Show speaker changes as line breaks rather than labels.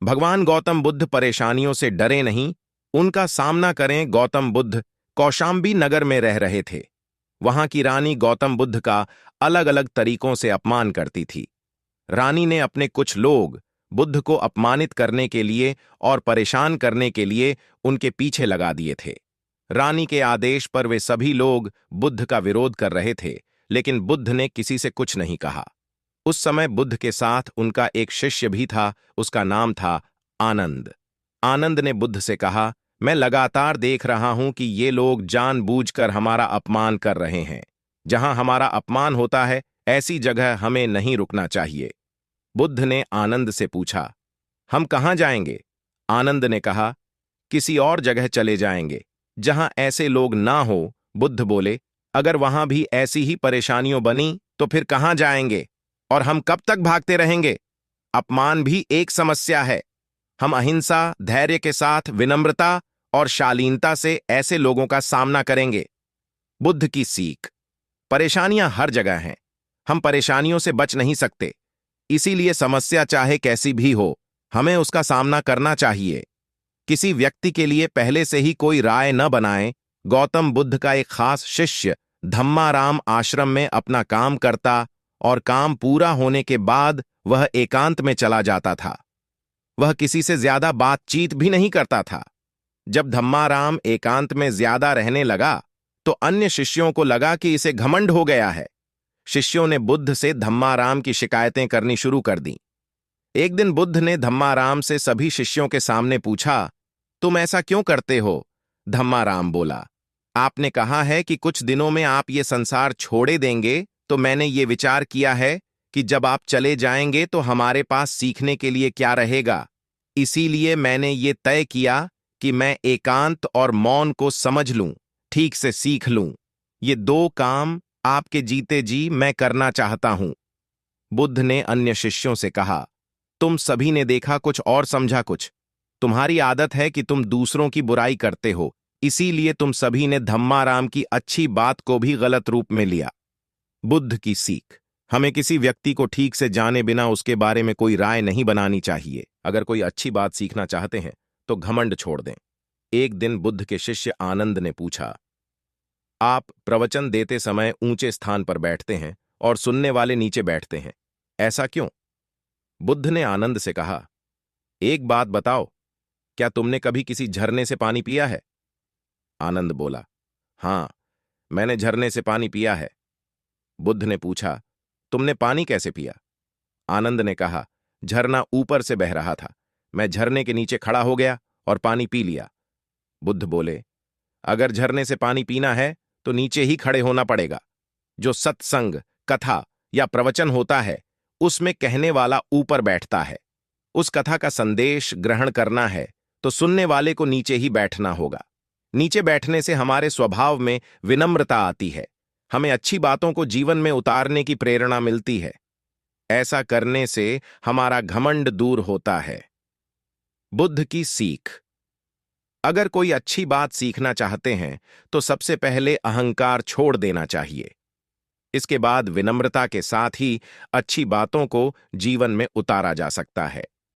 भगवान गौतम बुद्ध परेशानियों से डरे नहीं, उनका सामना करें। गौतम बुद्ध कौशाम्बी नगर में रह रहे थे। वहां की रानी गौतम बुद्ध का अलग अलग तरीकों से अपमान करती थी। रानी ने अपने कुछ लोग बुद्ध को अपमानित करने के लिए और परेशान करने के लिए उनके पीछे लगा दिए थे। रानी के आदेश पर वे सभी लोग बुद्ध का विरोध कर रहे थे, लेकिन बुद्ध ने किसी से कुछ नहीं कहा। उस समय बुद्ध के साथ उनका एक शिष्य भी था, उसका नाम था आनंद। आनंद ने बुद्ध से कहा, मैं लगातार देख रहा हूं कि ये लोग जानबूझकर हमारा अपमान कर रहे हैं। जहां हमारा अपमान होता है, ऐसी जगह हमें नहीं रुकना चाहिए। बुद्ध ने आनंद से पूछा, हम कहां जाएंगे? आनंद ने कहा, किसी और जगह चले जाएंगे जहां ऐसे लोग ना हो। बुद्ध बोले, अगर वहां भी ऐसी ही परेशानियों बनी तो फिर कहां जाएंगे और हम कब तक भागते रहेंगे? अपमान भी एक समस्या है। हम अहिंसा, धैर्य के साथ विनम्रता और शालीनता से ऐसे लोगों का सामना करेंगे। बुद्ध की सीख। परेशानियां हर जगह हैं। हम परेशानियों से बच नहीं सकते। इसीलिए समस्या चाहे कैसी भी हो, हमें उसका सामना करना चाहिए। किसी व्यक्ति के लिए पहले से ही कोई राय न बनाएं। गौतम बुद्ध का एक खास शिष्य धम्माराम आश्रम में अपना काम करता और काम पूरा होने के बाद वह एकांत में चला जाता था। वह किसी से ज्यादा बातचीत भी नहीं करता था। जब धम्माराम एकांत में ज्यादा रहने लगा तो अन्य शिष्यों को लगा कि इसे घमंड हो गया है। शिष्यों ने बुद्ध से धम्माराम की शिकायतें करनी शुरू कर दी। एक दिन बुद्ध ने धम्माराम से सभी शिष्यों के सामने पूछा, तुम ऐसा क्यों करते हो? धम्माराम बोला, आपने कहा है कि कुछ दिनों में आप ये संसार छोड़े देंगे, तो मैंने ये विचार किया है कि जब आप चले जाएंगे तो हमारे पास सीखने के लिए क्या रहेगा। इसीलिए मैंने ये तय किया कि मैं एकांत और मौन को समझ लूं, ठीक से सीख लूं। ये दो काम आपके जीते जी मैं करना चाहता हूं। बुद्ध ने अन्य शिष्यों से कहा, तुम सभी ने देखा कुछ और समझा कुछ। तुम्हारी आदत है कि तुम दूसरों की बुराई करते हो, इसीलिए तुम सभी ने धम्माराम की अच्छी बात को भी गलत रूप में लिया। बुद्ध की सीख। हमें किसी व्यक्ति को ठीक से जाने बिना उसके बारे में कोई राय नहीं बनानी चाहिए। अगर कोई अच्छी बात सीखना चाहते हैं तो घमंड छोड़ दें। एक दिन बुद्ध के शिष्य आनंद ने पूछा, आप प्रवचन देते समय ऊंचे स्थान पर बैठते हैं और सुनने वाले नीचे बैठते हैं, ऐसा क्यों? बुद्ध ने आनंद से कहा, एक बात बताओ, क्या तुमने कभी किसी झरने से पानी पिया है? आनंद बोला, हां, मैंने झरने से पानी पिया है। बुद्ध ने पूछा, तुमने पानी कैसे पिया? आनंद ने कहा, झरना ऊपर से बह रहा था, मैं झरने के नीचे खड़ा हो गया और पानी पी लिया। बुद्ध बोले, अगर झरने से पानी पीना है तो नीचे ही खड़े होना पड़ेगा। जो सत्संग, कथा या प्रवचन होता है, उसमें कहने वाला ऊपर बैठता है। उस कथा का संदेश ग्रहण करना है तो सुनने वाले को नीचे ही बैठना होगा। नीचे बैठने से हमारे स्वभाव में विनम्रता आती है। हमें अच्छी बातों को जीवन में उतारने की प्रेरणा मिलती है। ऐसा करने से हमारा घमंड दूर होता है। बुद्ध की सीख। अगर कोई अच्छी बात सीखना चाहते हैं तो सबसे पहले अहंकार छोड़ देना चाहिए। इसके बाद विनम्रता के साथ ही अच्छी बातों को जीवन में उतारा जा सकता है।